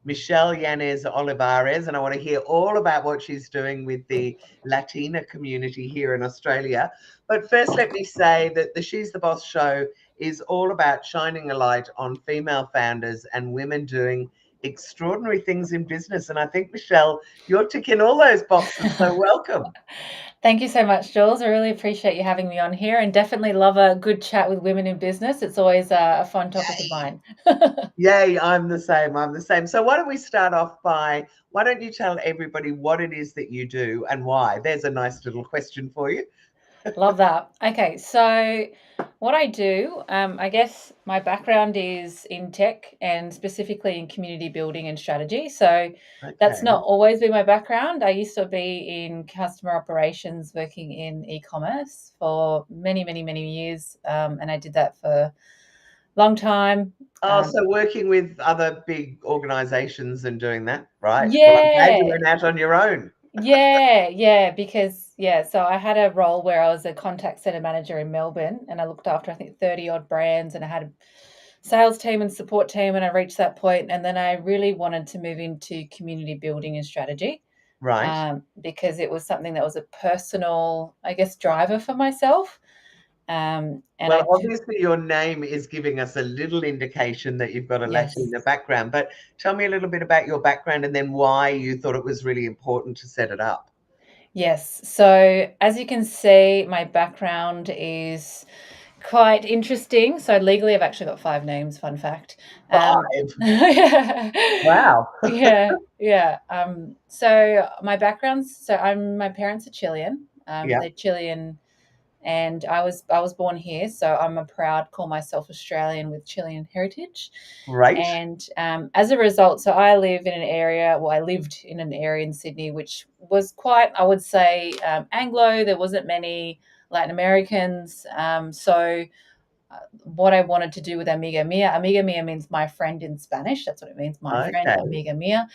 Michelle Yanez-Olivares, and I want to hear all about what she's doing with the Latina community here in Australia. But first, let me say that the She's the Boss show is all about shining a light on female founders and women doing extraordinary things in business. And I think, Michelle, you're ticking all those boxes, so welcome. Thank you so much, Jules. I really appreciate you having me on here and definitely love a good chat with women in business. It's always a fun topic of mine. Yay, I'm the same. I'm the same. So why don't we start off by, why don't you tell everybody what it is that you do and why? There's a nice little question for you. Love that. Okay, so what I do, I guess my background is in tech and specifically in community building and strategy. So that's Okay. not always been my background. I used to be in customer operations working in e-commerce for many, many, many years. And I did that for a long time. Oh, so working with other big organizations and doing that, right? Well, I'm glad you Yeah, went out on your own. so I had a role where I was a contact center manager in Melbourne and I looked after, I think, 30 odd brands and I had a sales team and support team and I reached that point and then I really wanted to move into community building and strategy Right. because it was something that was a personal, I guess, driver for myself. And Well, obviously, your name is giving us a little indication that you've got a yes. Latina background, but tell me a little bit about your background and then why you thought it was really important to set it up. Yes. So as you can see, my background is quite interesting. So legally, I've actually got 5 names, fun fact. Five. Yeah. Wow. Yeah. So my parents are Chilean. Yeah. They're Chilean and I was born here, so I'm a proud call myself Australian with Chilean heritage. Great. And as a result, so I lived in an area in Sydney which was quite, I would say, Anglo. There wasn't many Latin Americans. What I wanted to do with Amiga Mia means my friend in Spanish. That's what it means, my friend, Okay. Amiga Mia,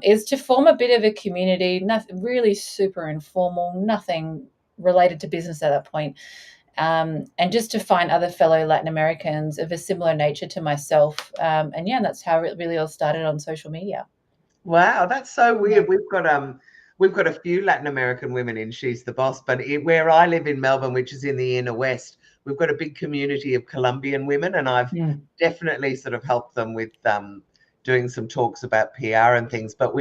is to form a bit of a community, nothing really super informal, nothing related to business at that point. And just to find other fellow Latin Americans of a similar nature to myself. And yeah, that's how it really all started on social media. Wow, that's so Yeah. weird. We've got a few Latin American women in She's the Boss, but where I live in Melbourne, which is in the inner west, we've got a big community of Colombian women, and I've Mm. definitely sort of helped them with doing some talks about PR and things. But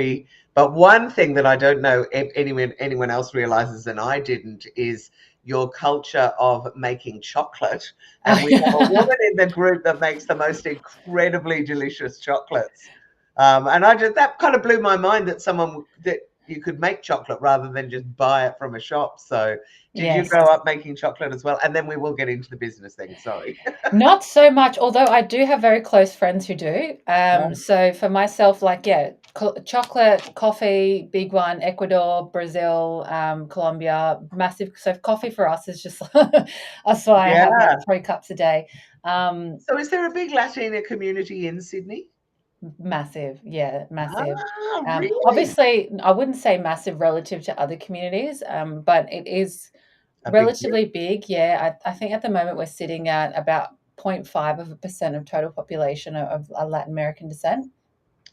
one thing that I don't know if anyone else realizes, and I didn't, is your culture of making chocolate. And we have a woman in the group that makes the most incredibly delicious chocolates. And that kind of blew my mind that you could make chocolate rather than just buy it from a shop. So did you Yes. grow up making chocolate as well? And then we will get into the business thing. Sorry. Not so much, although I do have very close friends who do. So for myself, like, yeah, chocolate, coffee, big one, Ecuador, Brazil, Colombia, massive. So coffee for us is just, that's why I have like Yeah. 3 cups a day. So is there a big Latina community in Sydney? Massive, yeah, massive. Ah, really? Obviously, I wouldn't say massive relative to other communities, but it is A big deal. relatively big. Yeah, I think at the moment we're sitting at about 0.5% of total population of Latin American descent.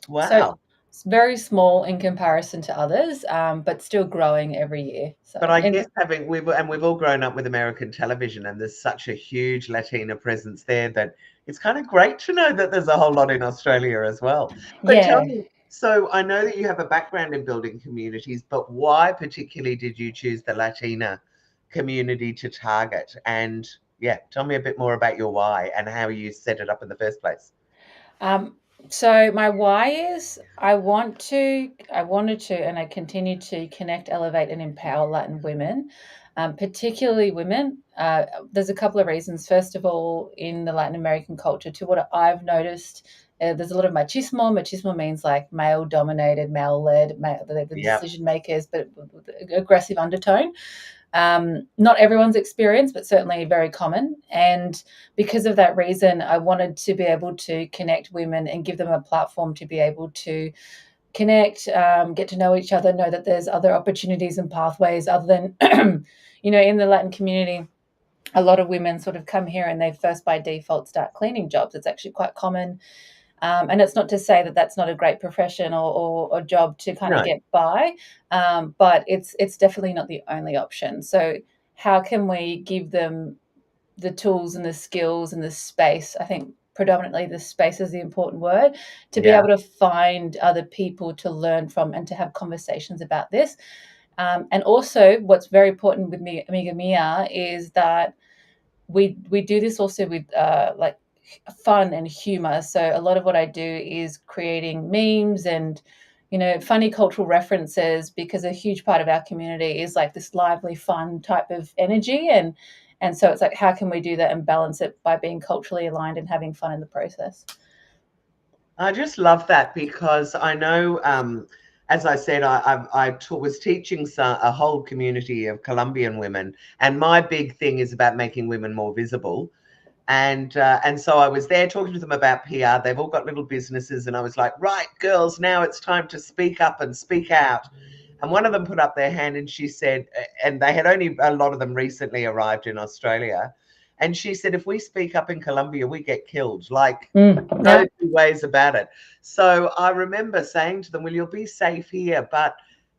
So Wow. it's very small in comparison to others, but still growing every year. So, But I and guess we've all grown up with American television, and there's such a huge Latina presence there that it's kind of great to know that there's a whole lot in Australia as well. But tell yeah. me, so I know that you have a background in building communities, but why particularly did you choose the Latina community to target? And yeah, tell me a bit more about your why and how you set it up in the first place. Um, so my why is I wanted to, and I continue to connect, elevate, and empower Latin women, particularly women. There's a couple of reasons. First of all, in the Latin American culture, to what I've noticed, there's a lot of machismo. Machismo means like male dominated, male led, the Yeah. decision makers, but with aggressive undertone. Not everyone's experience, but certainly very common. And because of that reason, I wanted to be able to connect women and give them a platform to be able to connect, get to know each other, know that there's other opportunities and pathways other than, in the Latin community. A lot of women sort of come here and they first by default start cleaning jobs. It's actually quite common. And it's not to say that that's not a great profession or job to kind of No. get by, but it's definitely not the only option. So how can we give them the tools and the skills and the space? I think predominantly the space is the important word, to be Yeah. able to find other people to learn from and to have conversations about this. And also, what's very important with me, Amiga Mia, is that we do this also with like fun and humor. So a lot of what I do is creating memes and funny cultural references, because a huge part of our community is like this lively, fun type of energy, and so it's like, how can we do that and balance it by being culturally aligned and having fun in the process? I just love that because I know, as I said, was teaching a whole community of Colombian women, and my big thing is about making women more visible. And so I was there talking to them about PR. They've all got little businesses, and I was like, right, girls, now it's time to speak up and speak out. And one of them put up their hand and she said, and they had only a lot of them recently arrived in Australia. And she said, if we speak up in Colombia, we get killed. Like, no Yeah. two ways about it. So I remember saying to them, well, you'll be safe here, but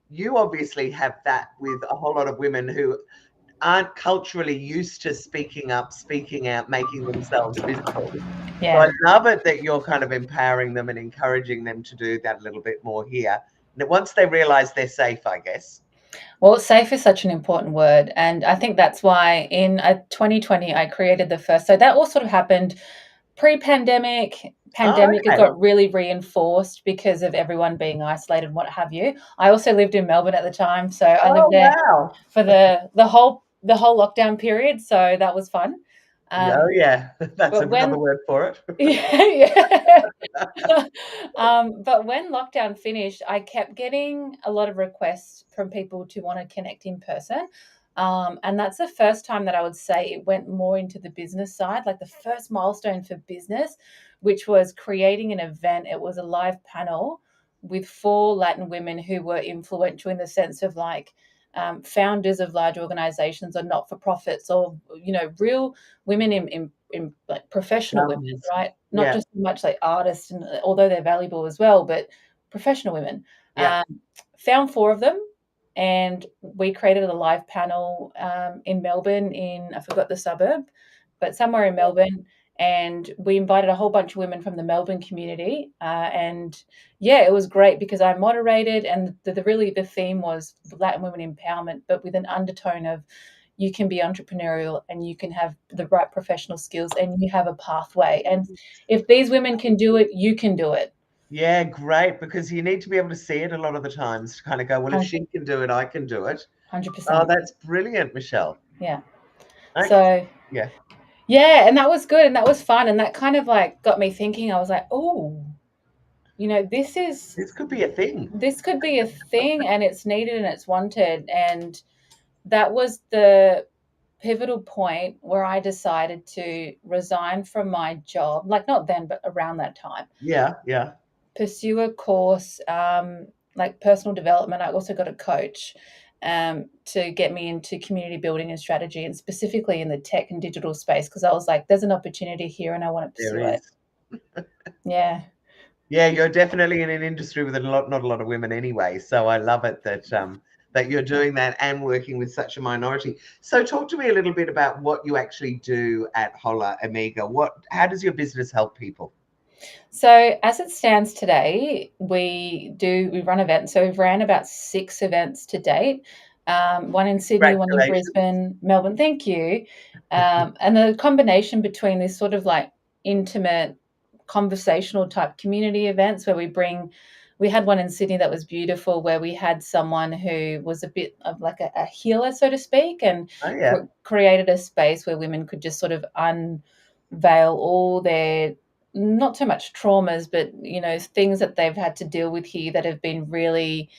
you obviously have that with a whole lot of women who aren't culturally used to speaking up, speaking out, making themselves visible. So Yeah. I love it that you're kind of empowering them and encouraging them to do that a little bit more here. And once they realize they're safe, I guess. Well, safe is such an important word. And I think that's why in 2020, I created the first. So that all sort of happened pre-pandemic. Oh, Pandemic, it okay. got really reinforced because of everyone being isolated and what have you. I also lived in Melbourne at the time, so I lived Oh, there wow. for the whole lockdown period. So that was fun. Yeah, oh, Um, yeah. That's but another when word for it. yeah, yeah. But when lockdown finished, I kept getting a lot of requests from people to want to connect in person. And that's the first time that I would say it went more into the business side, like the first milestone for business, which was creating an event. It was a live panel with 4 Latin women who were influential in the sense of like founders of large organizations or not for profits, or real women in like professional women, right? Not Yeah, just so much like artists, and although they're valuable as well, but professional women. yeah, Um, Found 4 of them, and we created a live panel in Melbourne, in I forgot the suburb, but somewhere in Melbourne. And we invited a whole bunch of women from the Melbourne community, and yeah, it was great because I moderated, and the theme was Latin women empowerment, but with an undertone of you can be entrepreneurial and you can have the right professional skills and you have a pathway. And if these women can do it, you can do it. yeah, great. Because you need to be able to see it a lot of the times to kind of go, well, if 100%. she can do it, I can do it. Oh, 100%. that's brilliant, Michelle. Yeah. Okay. So, Yeah, yeah, and that was good and that was fun. And that kind of like got me thinking. I was like, oh, this is, this could be a thing. this could be a thing, and it's needed and it's wanted. And that was the pivotal point where I decided to resign from my job, like not then, but around that time, Yeah, yeah. pursue a course, like personal development. I also got a coach to get me into community building and strategy, and specifically in the tech and digital space, because I was like, there's an opportunity here and I want to There pursue is. it. Yeah. Yeah, you're definitely in an industry with not a lot of women anyway. So I love it that you're doing that and working with such a minority. So talk to me a little bit about what you actually do at Holla Amiga. How does your business help people? So as it stands today, we run events. So we've ran about 6 events to date. One in Sydney, one in Congratulations. Brisbane, Melbourne. Thank you. And the combination between this sort of like intimate, conversational type community events where we had one in Sydney that was beautiful, where we had someone who was a bit of like a healer, so to speak, and Oh yeah, created a space where women could just sort of unveil all their, not so much traumas, but things that they've had to deal with here that have been really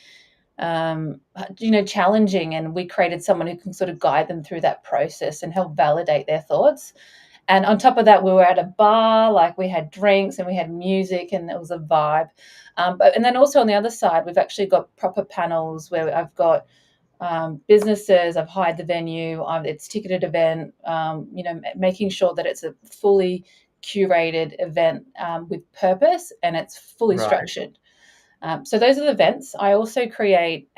challenging, and we created someone who can sort of guide them through that process and help validate their thoughts. And on top of that, we were at a bar, like we had drinks and we had music, and it was a vibe. And then also on the other side, we've actually got proper panels where I've got businesses. I've hired the venue. It's ticketed event. Making sure that it's a fully curated event with purpose, and it's fully Right. structured. So those are the events. I also create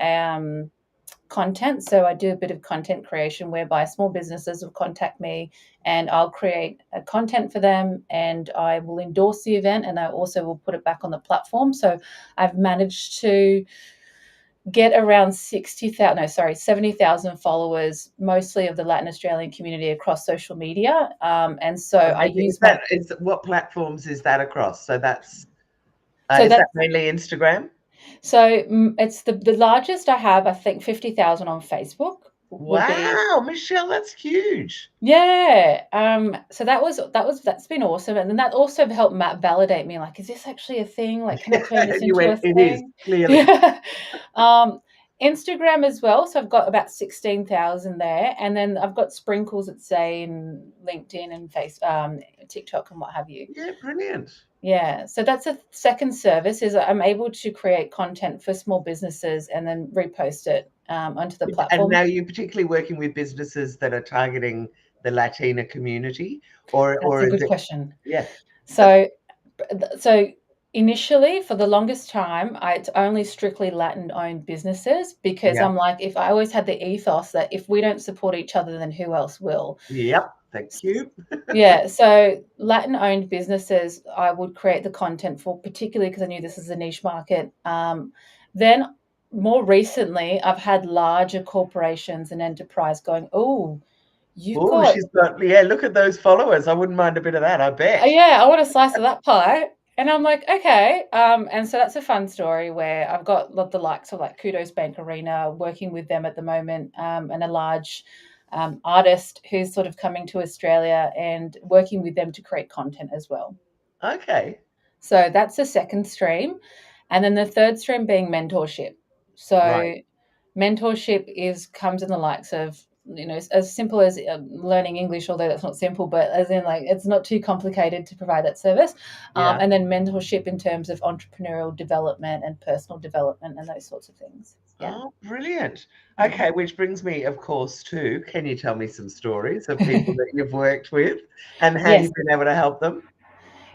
content. So I do a bit of content creation whereby small businesses will contact me and I'll create a content for them, and I will endorse the event, and I also will put it back on the platform. So I've managed to get around 70,000 followers, mostly of the Latin Australian community across social media. And so I Amazing. use my, Is what platforms is that across? So that's so is that that's, mainly Instagram? so it's the largest I have, I think 50,000 on Facebook would be. Wow, Michelle, that's huge. Yeah. So that's been awesome, and then that also helped validate me. Like, is this actually a thing? Like, can I turn this And you into a went, it is, thing? clearly. Yeah. Um, Instagram as well. So I've got about 16,000 there, and then I've got sprinkles that say in LinkedIn and TikTok and what have you. Yeah, brilliant. Yeah. So that's a second service, is I'm able to create content for small businesses and then repost it onto the And platform. now you're particularly working with businesses that are targeting the Latina community, That's a or is good it? question. Yeah, that's So so initially, for the longest time, it's only strictly Latin owned businesses, because yeah, I'm like, if I always had the ethos that if we don't support each other, then who else will? yep. Thank you. Yeah, so Latin owned businesses, I would create the content for, particularly because I knew this is a niche market. Then more recently, I've had larger corporations and enterprise going, oh, you've Oh, got. she's got, yeah. Look at those followers. I wouldn't mind a bit of that. I bet. Yeah, I want a slice of that pie. And I'm like, okay. And so that's a fun story where I've got the likes of like Kudos Bank Arena, working with them at the moment, and a large artist who's sort of coming to Australia, and working with them to create content as well. Okay. So that's the second stream. And then the third stream being mentorship. Right. So mentorship is comes in the likes of, as simple as learning English, although that's not simple, but as in, like, it's not too complicated to provide that service. Yeah. And then mentorship in terms of entrepreneurial development and personal development and those sorts of things. Yeah. Oh, brilliant. Mm. Okay, which brings me, of course, to, can you tell me some stories of people that you've worked with and how Yes. you've been able to help them?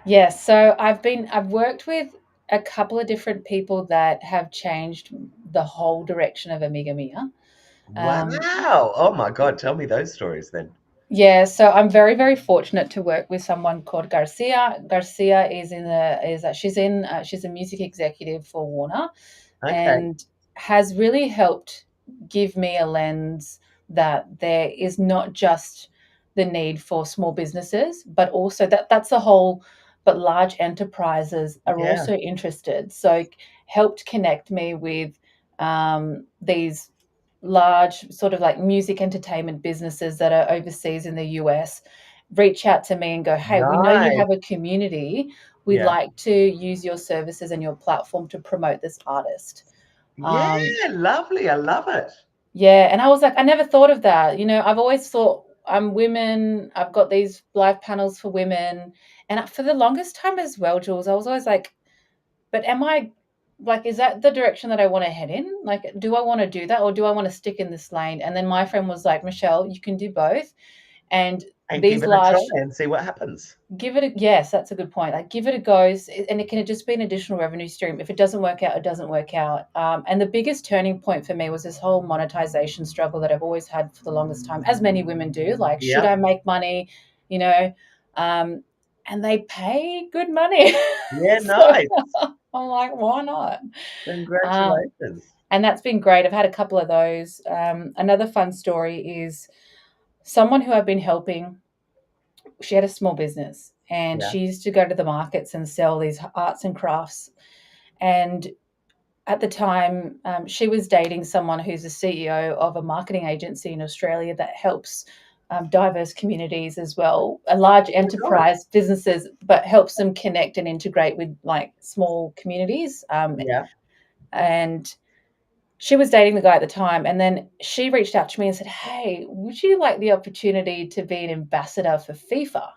Yes. So I've worked with a couple of different people that have changed the whole direction of Amiga Mia. Um, Wow. Oh my God. Tell me those stories then. Yeah, so I'm very, very fortunate to work with someone called Garcia. Garcia is in the is she's a music executive for Warner, Okay. and has really helped give me a lens that there is not just the need for small businesses, but also that's the whole, but large enterprises are Yeah. also interested. So helped connect me with these large sort of like music entertainment businesses that are overseas in the US reach out to me and go, hey, we know you Nice. have a community. We'd Yeah. like to use your services and your platform to promote this artist. Yeah. Um, Lovely. I love it. yeah. And I was like, I never thought of that. I've always thought I'm women. I've got these live panels for women. And for the longest time as well, Jules, I was always like, but am I, like, is that the direction that I want to head in? Like, do I want to do that, or do I want to stick in this lane? And then my friend was like, Michelle, you can do both. And And give these it a try large, and see what happens. give it a, yes, that's a good point. Like, give it a go. And it can just be an additional revenue stream. If it doesn't work out, it doesn't work out. And the biggest turning point for me was this whole monetization struggle that I've always had for the longest time, as many women do. Like, should Yeah. I make money? You know, um, and they pay good money. Yeah. So Nice. I'm like, why not? Um, Congratulations. and that's been great. I've had a couple of those. Another fun story is someone who I've been helping. She had a small business, and Yeah. she used to go to the markets and sell these arts and crafts. And at the time, she was dating someone who's the CEO of a marketing agency in Australia that helps diverse communities as well, a large Oh my God. enterprise businesses, but helps them connect and integrate with like small communities. Yeah. And she was dating the guy at the time, and then she reached out to me and said, hey, would you like the opportunity to be an ambassador for FIFA?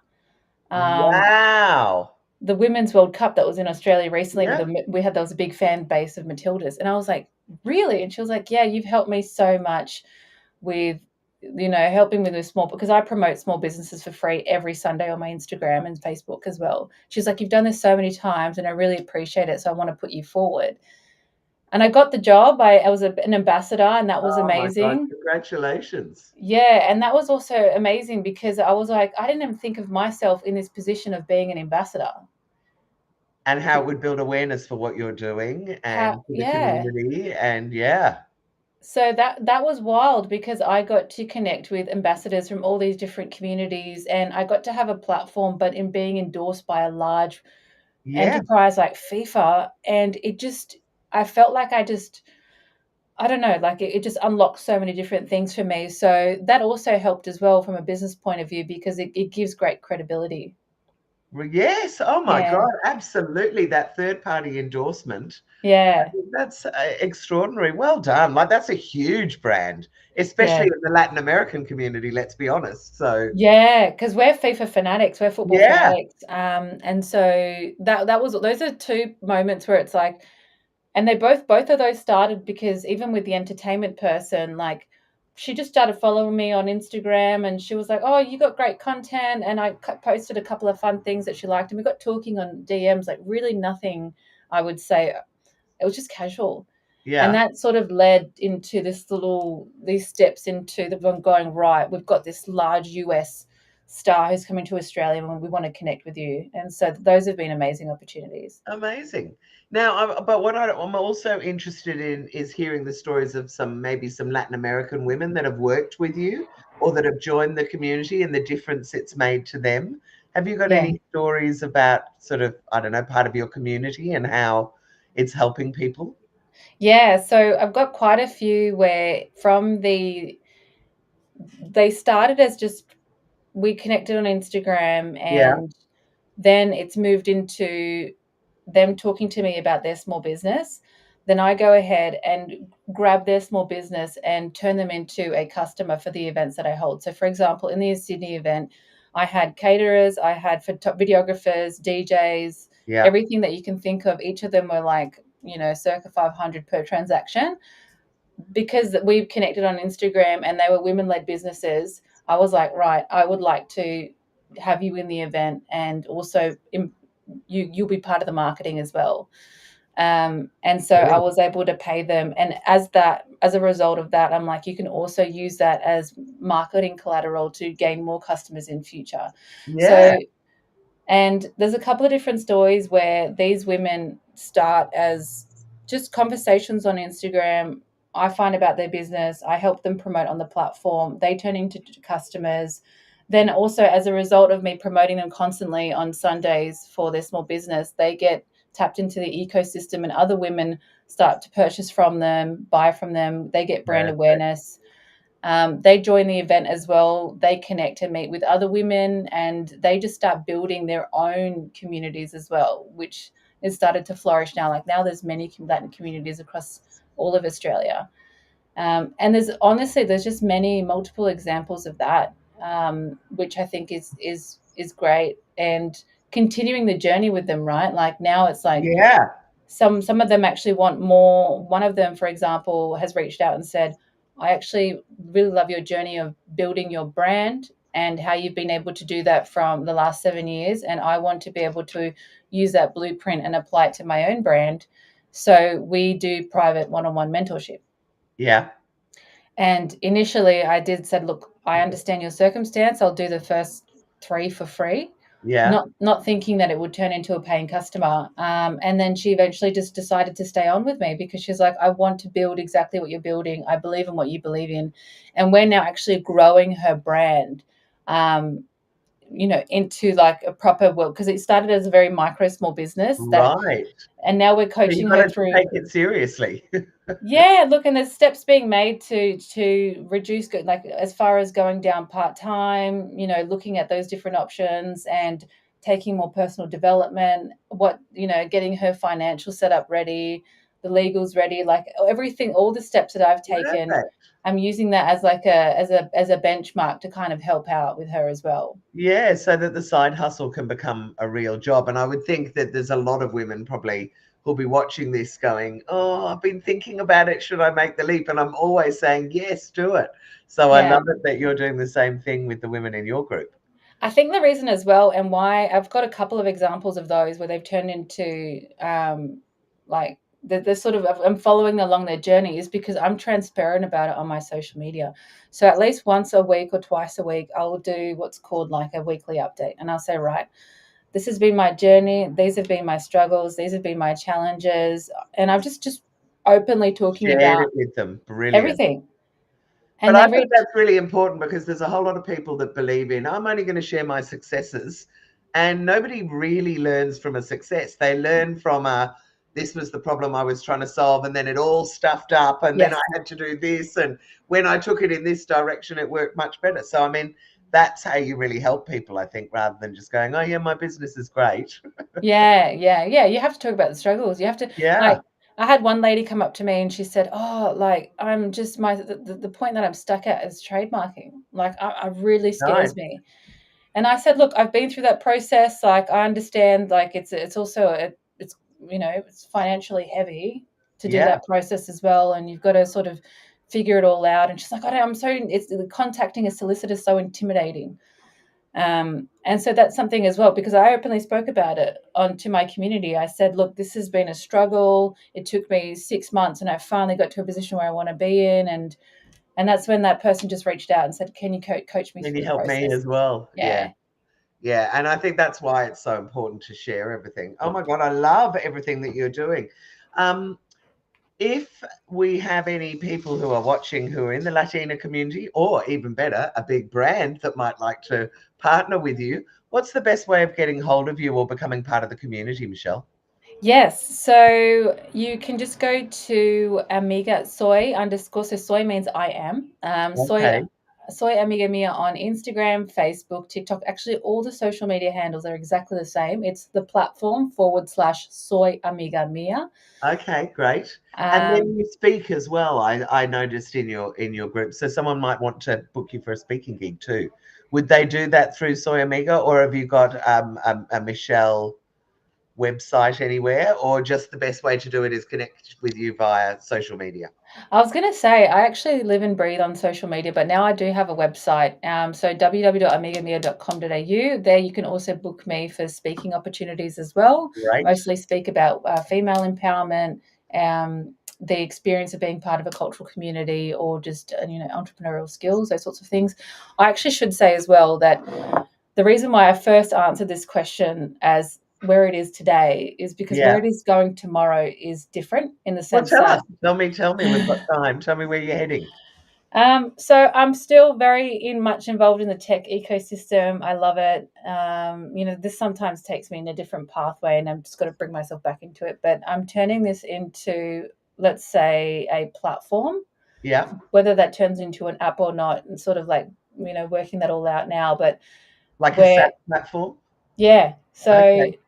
Um, Wow. the Women's World Cup that was in Australia recently, Yeah. there was a big fan base of Matildas. And I was like, really? And she was like, yeah, you've helped me so much with helping with small, because I promote small businesses for free every Sunday on my Instagram and Facebook as well. She's like, you've done this so many times and I really appreciate it. So I want to put you forward. And I got the job. I was an ambassador, and that was Oh my God, amazing. congratulations. Yeah, and that was also amazing because I was like, I didn't even think of myself in this position of being an ambassador. And how it would build awareness for what you're doing How, and for the yeah. community. And yeah, So that was wild because I got to connect with ambassadors from all these different communities, and I got to have a platform, but in being endorsed by a large yeah, enterprise like FIFA, and I felt like I don't know, like it just unlocked so many different things for me. So that also helped as well from a business point of view because it gives great credibility. yes. Oh my Yeah. God, absolutely. That third party endorsement. Yeah. That's extraordinary. Well done. Like, that's a huge brand, especially Yeah. in the Latin American community, let's be honest. So, Yeah, because we're FIFA fanatics, we're football yeah, fanatics, and so that was those are two moments where it's like, and they both of those started because even with the entertainment person, like she just started following me on Instagram, and she was like, "Oh, you got great content," and I posted a couple of fun things that she liked, and we got talking on DMs, like really nothing, I would say, it was just casual. And yeah. that sort of led into these steps into the one going, right, we've got this large US star who's coming to Australia and we want to connect with you. And so those have been amazing opportunities. Amazing. Now, but what I'm also interested in is hearing the stories of maybe some Latin American women that have worked with you or that have joined the community and the difference it's made to them. Have you got Yeah. any stories about sort of, I don't know, part of your community and how it's helping people? Yeah. So I've got quite a few where they started as just, we connected on Instagram, Yeah, and then it's moved into them talking to me about their small business. Then I go ahead and grab their small business and turn them into a customer for the events that I hold. So, for example, in the Sydney event, I had caterers, I had videographers, DJs, yeah, everything that you can think of. Each of them were like, circa 500 per transaction. Because we've connected on Instagram and they were women led businesses, I was like, right, I would like to have you in the event, and also you'll be part of the marketing as well. And so I brilliant. was able to pay them, and as a result of that, I'm like, you can also use that as marketing collateral to gain more customers in future. So, Yeah, and there's a couple of different stories where these women start as just conversations on Instagram. I find about their business, I help them promote on the platform, they turn into customers. Then, also, as a result of me promoting them constantly on Sundays for their small business, they get tapped into the ecosystem, and other women start to purchase from them, buy from them, they get brand perfect. awareness. They join the event as well. They connect and meet with other women, and they just start building their own communities as well, which has started to flourish now. Like now, there's many Latin communities across all of Australia, and there's just many multiple examples of that, which I think is great, and continuing the journey with them. Right, like now it's like Yeah, some of them actually want more. One of them, for example, has reached out and said, I actually really love your journey of building your brand and how you've been able to do that from the last 7 years, and I want to be able to use that blueprint and apply it to my own brand. So we do private one-on-one mentorship. yeah, And initially I did said, look, I understand your circumstance, I'll do the first three for free, yeah. not thinking that it would turn into a paying customer. And then she eventually just decided to stay on with me because she's like, I want to build exactly what you're building. I believe in what you believe in. And we're now actually growing her brand, um, into like a proper world, because it started as a very micro small business Right. and now we're So you've coaching got her to through. take it seriously. Yeah, look, and there's steps being made to reduce, like as far as going down part time, looking at those different options and taking more personal development. Getting her financial setup ready, the legals ready, like everything, all the steps that I've taken. Perfect. I'm using that as like as a benchmark to kind of help out with her as well. Yeah, so that the side hustle can become a real job. And I would think that there's a lot of women probably who'll be watching this going, oh, I've been thinking about it. Should I make the leap? And I'm always saying, yes, do it. So I Yeah. love it that you're doing the same thing with the women in your group. I think the reason as well, and why I've got a couple of examples of those where they've turned into like the sort of I'm following along their journey, is because I'm transparent about it on my social media. So at least once a week or twice a week, I'll do what's called like a weekly update, and I'll say, right, this has been my journey. These have been my struggles. These have been my challenges, and I'm just openly talking Shared about it with them. Brilliant. everything. But And I they've think reached, that's really important because there's a whole lot of people that believe in, I'm only going to share my successes. And nobody really learns from a success. They learn from this was the problem I was trying to solve. And then it all stuffed up. And then I yes. had to do this. And when I took it in this direction, it worked much better. So, I mean, that's how you really help people, I think, rather than just going, oh, yeah, my business is great. Yeah, yeah, yeah. You have to talk about the struggles. You have to, Yeah. like, I had one lady come up to me and she said, "Oh, like I'm just the point that I'm stuck at is trademarking. Like, I really Nice. scares me." And I said, "Look, I've been through that process. Like, I understand. Like, it's also it's it's financially heavy to do Yeah. that process as well, and you've got to sort of figure it all out." And she's like, I'm so it's contacting a solicitor is so intimidating." And so that's something as well, because I openly spoke about it to my community. I said, look, this has been a struggle. It took me 6 months and I finally got to a position where I want to be in. And that's when that person just reached out and said, can you coach me Can through you the help me process? as well? Yeah. Yeah. Yeah, and I think that's why it's so important to share everything. Oh my God, I love everything that you're doing. Um, if we have any people who are watching who are in the Latina community, or even better, a big brand that might like to partner with you, what's the best way of getting hold of you or becoming part of the community, Michelle? Yes. So you can just go to Amiga Soy underscore. So soy means I am. Okay, Soy Amiga Mia on Instagram, Facebook, TikTok. Actually, all the social media handles are exactly the same. It's the platform / soy Amiga Mia. okay, great. And then Um, you speak as well. I noticed in your group. So someone might want to book you for a speaking gig too. Would they do that through Soy Amiga, or have you got a Michelle website anywhere, or just the best way to do it is connect with you via social media? I was going to say, I actually live and breathe on social media, but now I do have a website. So www.amigamia.com.au. There you can also book me for speaking opportunities as well. Great. Mostly speak about female empowerment, the experience of being part of a cultural community, or just entrepreneurial skills, those sorts of things. I actually should say as well that the reason why I first answered this question as where it is today is because where Yeah. it is going tomorrow is different, in the Well, sense tell that us. Tell me. We've got time. Tell me where you're heading. so I'm still much involved in the tech ecosystem. I love it. This sometimes takes me in a different pathway, and I'm just got to bring myself back into it. But I'm turning this into, let's say, a platform. Yeah. Whether that turns into an app or not, and sort of like working that all out now. But Like a where, SaaS platform. yeah, so Okay.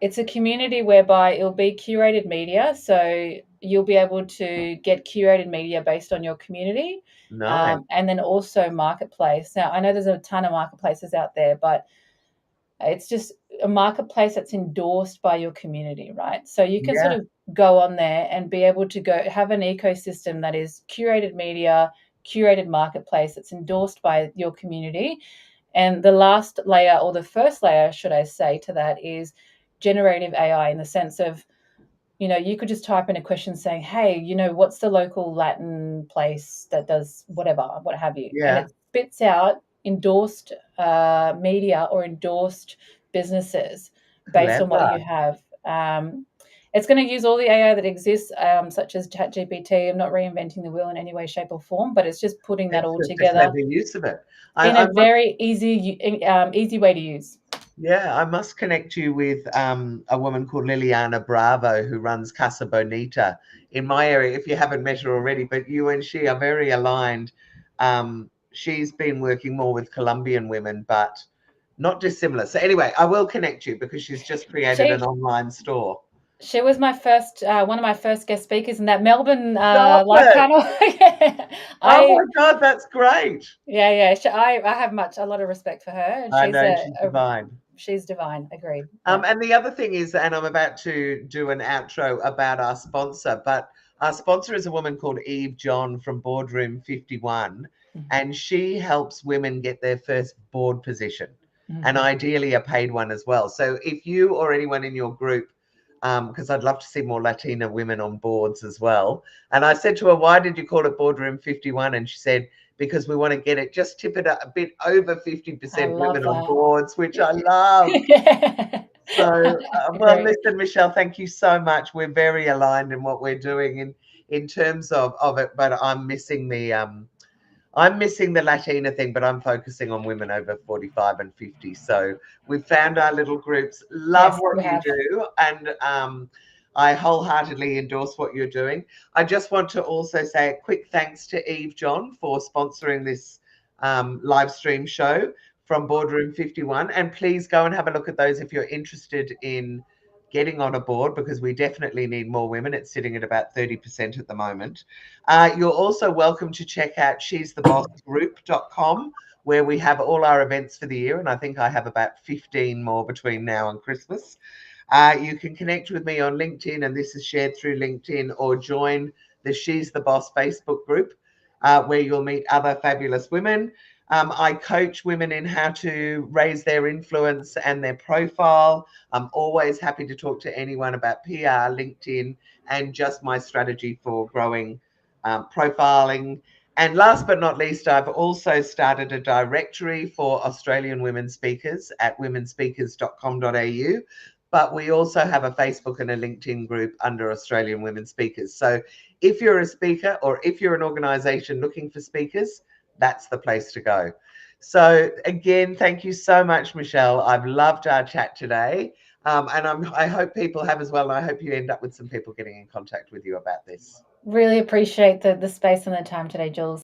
it's a community whereby it'll be curated media. So you'll be able to get curated media based on your community. Nice. And then also marketplace. Now, I know there's a ton of marketplaces out there, but it's just a marketplace that's endorsed by your community, right? So you can sort Yeah. of go on there and be able to go have an ecosystem that is curated media, curated marketplace that's endorsed by your community. And the last layer, or the first layer, should I say, to that is generative AI, in the sense of, you could just type in a question saying, hey, what's the local Latin place that does whatever, what have you? And Yeah. it spits out endorsed media or endorsed businesses based on what Clever. you have. It's going to use all the AI that exists, such as ChatGPT. I'm not reinventing the wheel in any way, shape, or form, but it's just putting that It's all just a together clever use of it. in I a must. very easy way to use. Yeah, I must connect you with a woman called Liliana Bravo who runs Casa Bonita in my area, if you haven't met her already. But you and she are very aligned. She's been working more with Colombian women, but not dissimilar. So, anyway, I will connect you because she's just created an She online store. She was my first, one of my first guest speakers in that Melbourne Stop live it. panel. Yeah. Oh I my God, that's great. yeah, yeah. I have a lot of respect for her, and I know she's divine. she's divine. Agreed. And the other thing is, and I'm about to do an outro about our sponsor, but our sponsor is a woman called Eve John from Boardroom 51, and she helps women get their first board position, and ideally a paid one as well. So if you or anyone in your group, because I'd love to see more Latina women on boards as well. And I said to her, why did you call it Boardroom 51? And she said, because we want to get it, just tip it a bit over 50% women on boards, which I love. So, well, listen, Michelle, thank you so much. We're very aligned in what we're doing in terms of it, but I'm missing the Latina thing, but I'm focusing on women over 45 and 50. So we've found our little groups. Love what you do, and I wholeheartedly endorse what you're doing. I just want to also say a quick thanks to Eve John for sponsoring this live stream show from Boardroom 51. And please go and have a look at those if you're interested in getting on a board, because we definitely need more women. It's sitting at about 30% at the moment. You're also welcome to check out she'sthebossgroup.com, where we have all our events for the year. And I think I have about 15 more between now and Christmas. You can connect with me on LinkedIn, and this is shared through LinkedIn, or join the She's the Boss Facebook group, where you'll meet other fabulous women. I coach women in how to raise their influence and their profile. I'm always happy to talk to anyone about PR, LinkedIn, and just my strategy for growing profiling. And last but not least, I've also started a directory for Australian women speakers at womenspeakers.com.au. But we also have a Facebook and a LinkedIn group under Australian Women Speakers. So if you're a speaker, or if you're an organisation looking for speakers, that's the place to go. So again, thank you so much, Michelle. I've loved our chat today. And I hope people have as well. And I hope you end up with some people getting in contact with you about this. Really appreciate the space and the time today, Jules.